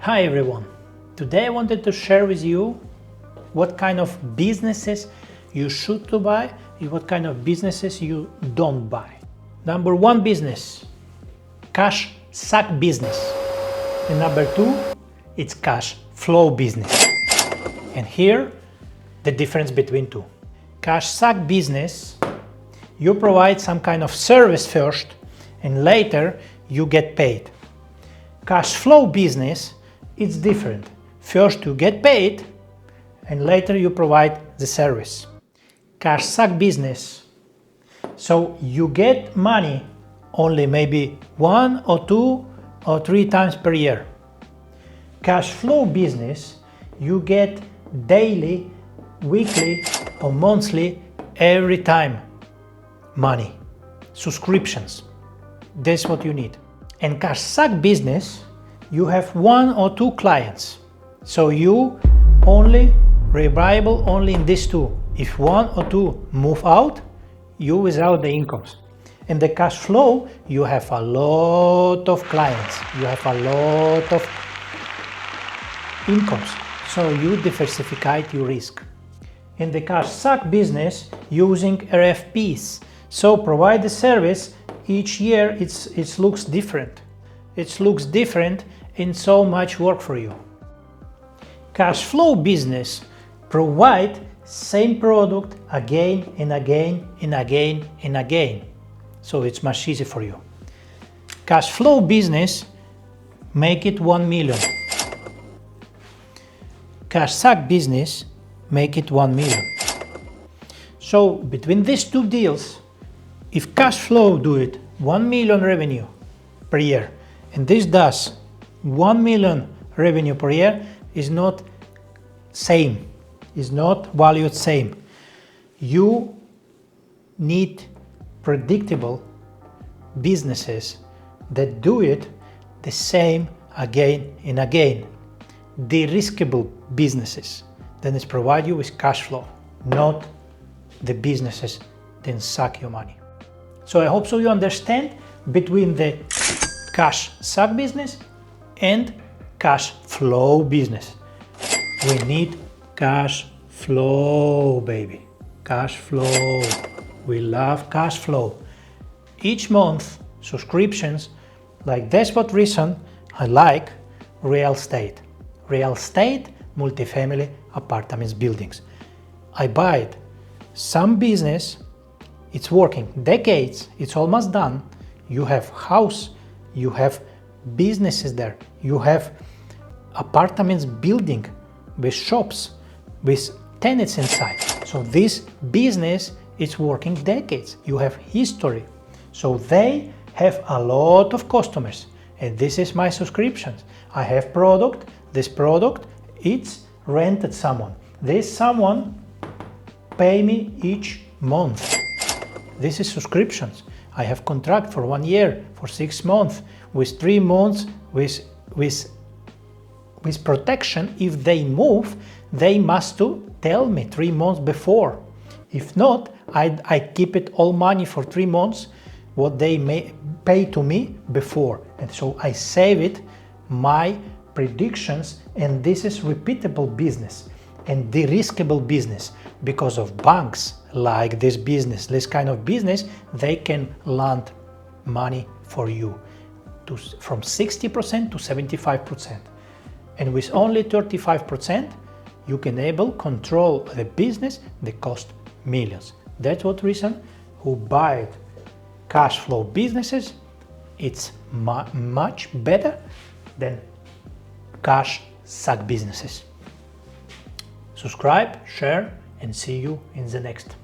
Hi everyone! Today I wanted to share with you what kind of businesses you should to buy and what kind of businesses you don't buy. Number one business, cash suck business. And number two, it's cash flow business. And here, the difference between two. Cash suck business, you provide some kind of service first and later you get paid. Cash flow business, it's different. First you get paid and later you provide the service. Cash suck business, so you get money only maybe 1 or 2 or 3 times per year. Cash flow business, you get daily, weekly or monthly every time money, subscriptions. That's what you need. And cash suck business, you have 1 or 2 clients. So you only reliable only in these 2. If 1 or 2 move out, you without the incomes. In the cash flow, you have a lot of clients. You have a lot of incomes. So you diversify your risk. In the cash suck business, using RFPs. So provide the service each year. It looks different. It looks different in so much work for you. Cash flow business provide same product again and again and again and again. So it's much easier for you. Cash flow business, make it 1 million. Cash suck business, make it 1 million. So between these 2 deals, if cash flow do it 1 million revenue per year, and this does 1 million revenue per year, is not same, is not valued same. You need predictable businesses that do it the same again and again. De-riskable businesses that is provide you with cash flow, not the businesses that suck your money. So I hope so you understand between the cash suck business and cash flow business. We need cash flow, baby. Cash flow. We love cash flow. Each month, subscriptions, like that's what reason I like real estate. Real estate, multifamily apartments, buildings. I buy it. Some business, it's working decades, it's almost done. You have house, you have businesses there, you have apartments building with shops, with tenants inside. So this business is working decades. You have history. So they have a lot of customers. And this is my subscriptions. I have product. This product, it's rented someone. This someone pay me each month. This is subscriptions. I have contract for 1 year, for 6 months, with 3 months, with protection. If they move, they must tell me 3 months before. If not, I keep it all money for 3 months, what they may pay to me before. And so I save it, my predictions, and this is repeatable business and de-riskable business because of banks like this business, this kind of business, they can lend money for you from 60% to 75%. And with only 35%, you can control the business that cost millions. That's what reason who buy cash flow businesses, it's much better than cash suck businesses. Subscribe, share, and see you in the next.